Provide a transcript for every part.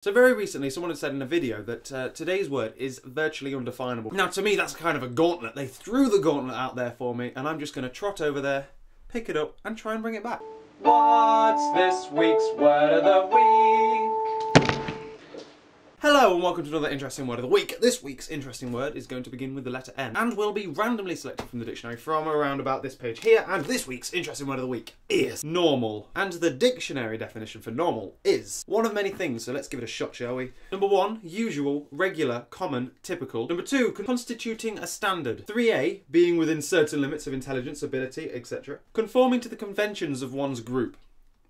So very recently someone had said in a video that today's word is virtually undefinable. Now to me that's kind of a gauntlet. They threw the gauntlet out there for me and I'm just going to trot over there, pick it up and try and bring it back. What's this week's word of the week? Hello and welcome to another interesting word of the week. This week's interesting word is going to begin with the letter N and will be randomly selected from the dictionary from around about this page here, and this week's interesting word of the week is normal. And the dictionary definition for normal is one of many things, so let's give it a shot, shall we? Number 1, usual, regular, common, typical. Number 2, constituting a standard. 3A, being within certain limits of intelligence, ability, etc. Conforming to the conventions of one's group.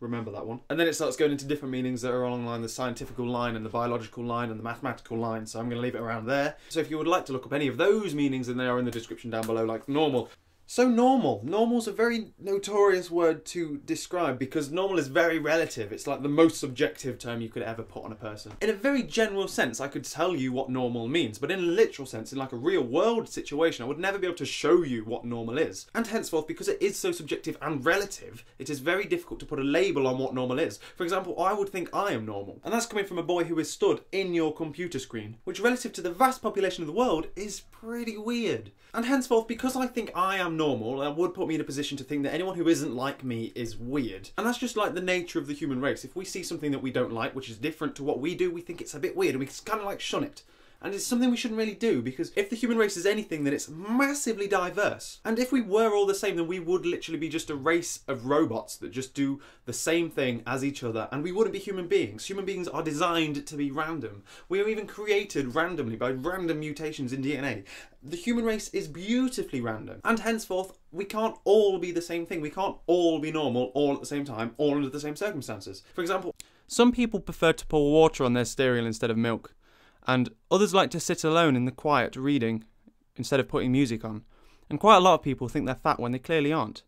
Remember that one. And then it starts going into different meanings that are along the scientifical line and the biological line and the mathematical line, so I'm going to leave it around there. So if you would like to look up any of those meanings, then they are in the description down below, like normal. So normal. Normal's a very notorious word to describe because normal is very relative. It's like the most subjective term you could ever put on a person. In a very general sense, I could tell you what normal means, but in a literal sense, in like a real world situation, I would never be able to show you what normal is. And henceforth, because it is so subjective and relative, it is very difficult to put a label on what normal is. For example, I would think I am normal, and that's coming from a boy who is stood in your computer screen, which relative to the vast population of the world is pretty weird. And henceforth, because I think I am normal, that would put me in a position to think that anyone who isn't like me is weird. And that's just like the nature of the human race. If we see something that we don't like, which is different to what we do, we think it's a bit weird and we kind of like shun it. And it's something we shouldn't really do, because if the human race is anything, then it's massively diverse. And if we were all the same, then we would literally be just a race of robots that just do the same thing as each other, and we wouldn't be human beings. Human beings are designed to be random. We are even created randomly by random mutations in DNA. The human race is beautifully random, and henceforth, we can't all be the same thing. We can't all be normal all at the same time, all under the same circumstances. For example, some people prefer to pour water on their cereal instead of milk. And others like to sit alone in the quiet reading instead of putting music on. And quite a lot of people think they're fat when they clearly aren't.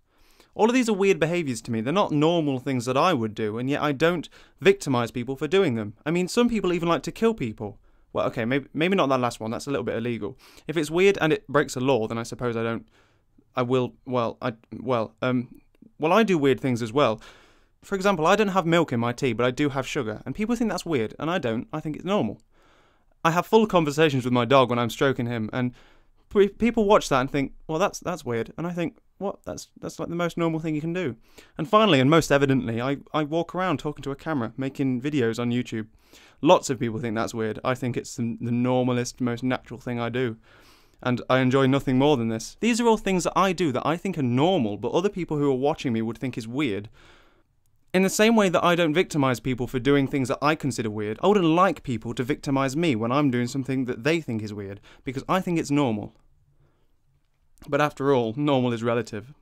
All of these are weird behaviours to me. They're not normal things that I would do, and yet I don't victimise people for doing them. I mean, some people even like to kill people. Well, okay, maybe not that last one. That's a little bit illegal. If it's weird and it breaks a law, then I suppose I do weird things as well. For example, I don't have milk in my tea, but I do have sugar. And people think that's weird, and I don't. I think it's normal. I have full conversations with my dog when I'm stroking him, and people watch that and think, well, that's weird. And I think, what? That's like the most normal thing you can do. And finally, and most evidently, I walk around talking to a camera, making videos on YouTube. Lots of people think that's weird. I think it's the normalest, most natural thing I do. And I enjoy nothing more than this. These are all things that I do that I think are normal, but other people who are watching me would think is weird. In the same way that I don't victimise people for doing things that I consider weird, I wouldn't like people to victimise me when I'm doing something that they think is weird, because I think it's normal. But after all, normal is relative.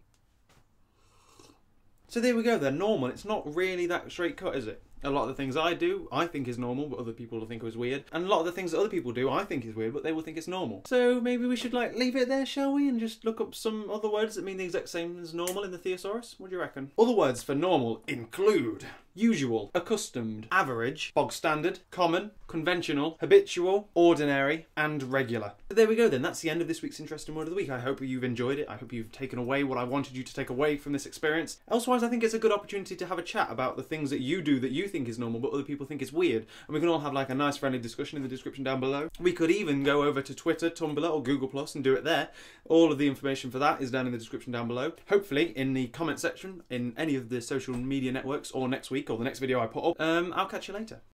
So there we go, they're normal. It's not really that straight cut, is it? A lot of the things I do, I think is normal, but other people will think is weird. And a lot of the things that other people do, I think is weird, but they will think it's normal. So maybe we should like leave it there, shall we? And just look up some other words that mean the exact same as normal in the thesaurus? What do you reckon? Other words for normal include usual, accustomed, average, bog standard, common, conventional, habitual, ordinary, and regular. So there we go then, that's the end of this week's interesting word of the week. I hope you've enjoyed it. I hope you've taken away what I wanted you to take away from this experience. Elsewise, I think it's a good opportunity to have a chat about the things that you do that you think is normal but other people think is weird, and we can all have like a nice friendly discussion in the description down below. We could even go over to Twitter, Tumblr, or Google Plus and do it there. All of the information for that is down in the description down below. Hopefully in the comment section in any of the social media networks, or next week, or the next video I put up. I'll catch you later.